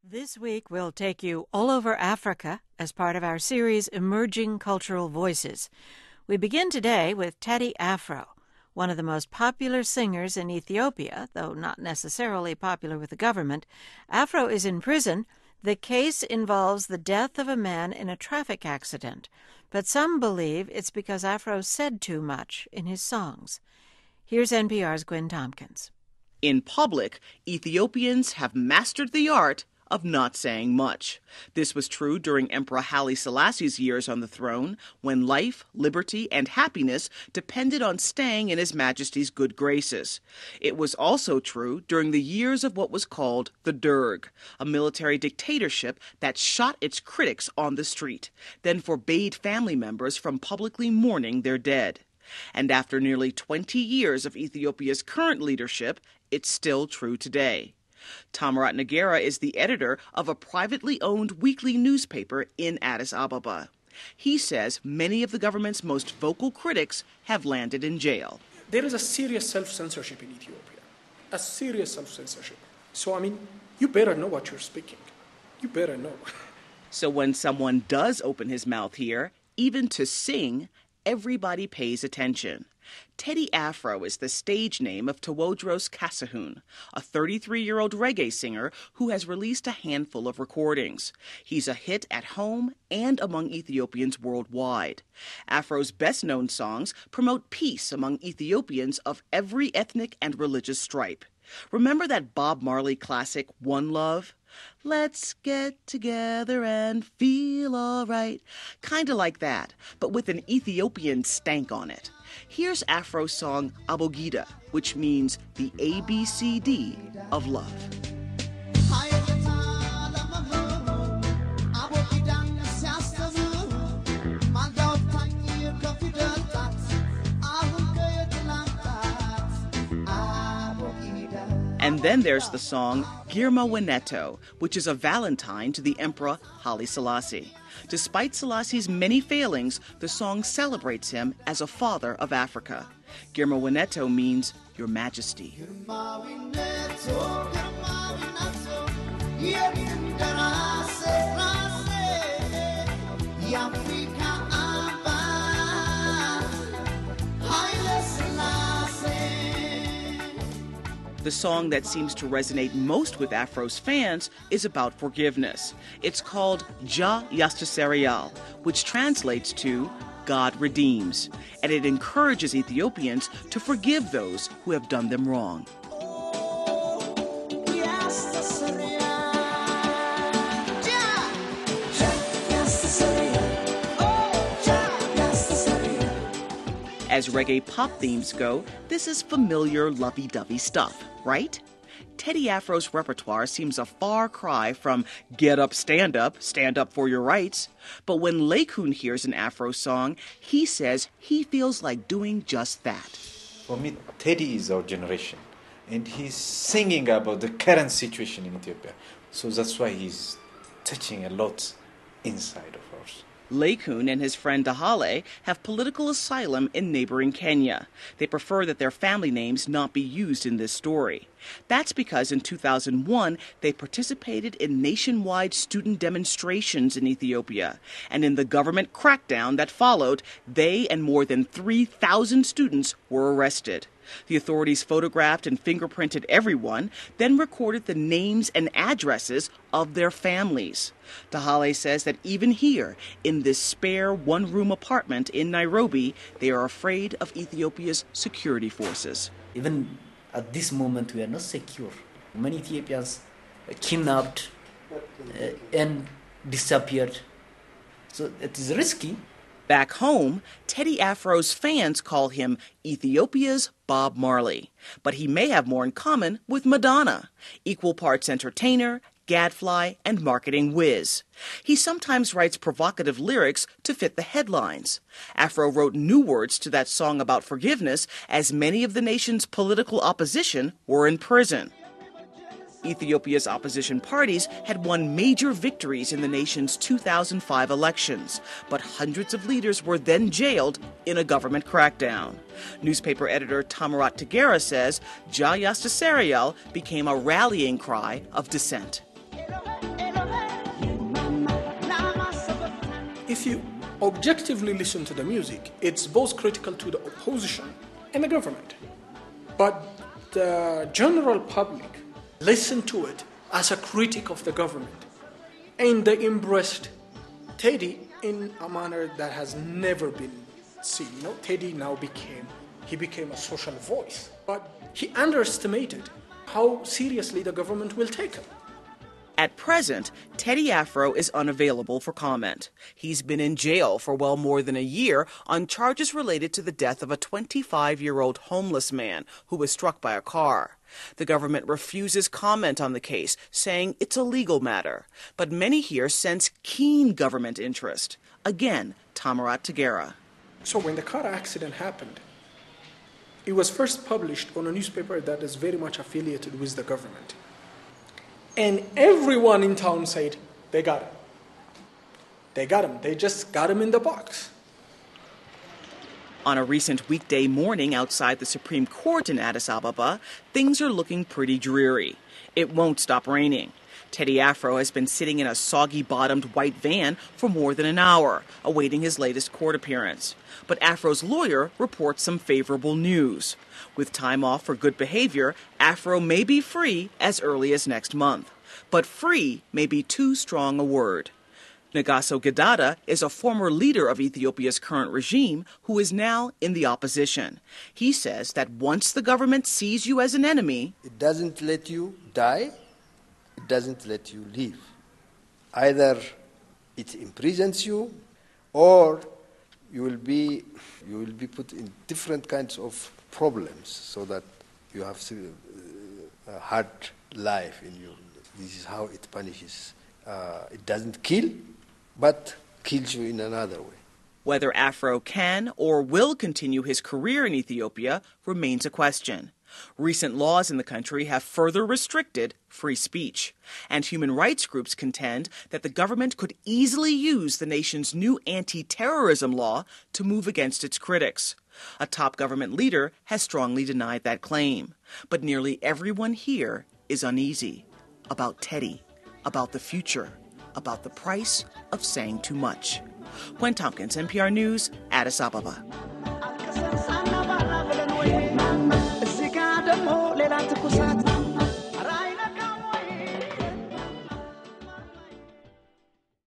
This week, we'll take you all over Africa as part of our series, Emerging Cultural Voices. We begin today with Teddy Afro, one of the most popular singers in Ethiopia, though not necessarily popular with the government. Afro is in prison. The case involves the death of a man in a traffic accident, but some believe it's because Afro said too much in his songs. Here's NPR's Gwen Thompkins. In public, Ethiopians have mastered the art of not saying much. This was true during Emperor Haile Selassie's years on the throne, when life, liberty, and happiness depended on staying in His Majesty's good graces. It was also true during the years of what was called the Derg, a military dictatorship that shot its critics on the street, then forbade family members from publicly mourning their dead. And after nearly 20 years of Ethiopia's current leadership, it's still true today. Tamarat Nagera is the editor of a privately owned weekly newspaper in Addis Ababa. He says many of the government's most vocal critics have landed in jail. There is a serious self-censorship in Ethiopia, a serious self-censorship. So, you better know what you're speaking. You better know. So when someone does open his mouth here, even to sing, everybody pays attention. Teddy Afro is the stage name of Tewodros Kasahun, a 33-year-old reggae singer who has released a handful of recordings. He's a hit at home and among Ethiopians worldwide. Afro's best-known songs promote peace among Ethiopians of every ethnic and religious stripe. Remember that Bob Marley classic, One Love? Let's get together and feel all right. Kinda like that, but with an Ethiopian stank on it. Here's Afro's song Abogida, which means the ABCD of love. And then there's the song Girma Weneto, which is a valentine to the Emperor Haile Selassie. Despite Selassie's many failings, the song celebrates him as a father of Africa. Girma Weneto means Your Majesty. The song that seems to resonate most with Afro's fans is about forgiveness. It's called Ja Yastaserial, which translates to God redeems, and it encourages Ethiopians to forgive those who have done them wrong. As reggae pop themes go, this is familiar lovey-dovey stuff, right? Teddy Afro's repertoire seems a far cry from get up, stand up for your rights. But when Lekun hears an Afro song, he says he feels like doing just that. For me, Teddy is our generation, and he's singing about the current situation in Ethiopia. So that's why he's touching a lot inside of us. Lekun and his friend Dahale have political asylum in neighboring Kenya. They prefer that their family names not be used in this story. That's because in 2001, they participated in nationwide student demonstrations in Ethiopia. And in the government crackdown that followed, they and more than 3,000 students were arrested. The authorities photographed and fingerprinted everyone, then recorded the names and addresses of their families. Dahale says that even here, in this spare one-room apartment in Nairobi, they are afraid of Ethiopia's security forces. Even at this moment, we are not secure. Many Ethiopians are kidnapped and disappeared. So it is risky. Back home, Teddy Afro's fans call him Ethiopia's Bob Marley. But he may have more in common with Madonna, equal parts entertainer, gadfly, and marketing whiz. He sometimes writes provocative lyrics to fit the headlines. Afro wrote new words to that song about forgiveness as many of the nation's political opposition were in prison. Ethiopia's opposition parties had won major victories in the nation's 2005 elections, but hundreds of leaders were then jailed in a government crackdown. Newspaper editor Tamarat Nagera says Ja Yastaserial became a rallying cry of dissent. If you objectively listen to the music, it's both critical to the opposition and the government. But the general public listen to it as a critic of the government. And they embraced Teddy in a manner that has never been seen. Teddy now became a social voice. But he underestimated how seriously the government will take him. At present, Teddy Afro is unavailable for comment. He's been in jail for well more than a year on charges related to the death of a 25-year-old homeless man who was struck by a car. The government refuses comment on the case, saying it's a legal matter. But many here sense keen government interest. Again, Tamarat Tigray. So when the car accident happened, it was first published on a newspaper that is very much affiliated with the government. And everyone in town said, they got him. They got him. They just got him in the box. On a recent weekday morning outside the Supreme Court in Addis Ababa, things are looking pretty dreary. It won't stop raining. Teddy Afro has been sitting in a soggy-bottomed white van for more than an hour, awaiting his latest court appearance. But Afro's lawyer reports some favorable news. With time off for good behavior, Afro may be free as early as next month. But free may be too strong a word. Negasso Gidada is a former leader of Ethiopia's current regime who is now in the opposition. He says that once the government sees you as an enemy, it doesn't let you die. It doesn't let you live. Either it imprisons you, or you will be put in different kinds of problems, so that you have a hard life in you. This is how it punishes. It doesn't kill, but kills you in another way. Whether Afro can or will continue his career in Ethiopia remains a question. Recent laws in the country have further restricted free speech, and human rights groups contend that the government could easily use the nation's new anti-terrorism law to move against its critics. A top government leader has strongly denied that claim. But nearly everyone here is uneasy about Teddy, about the future, about the price of saying too much. Gwen Thompkins, NPR News, Addis Ababa.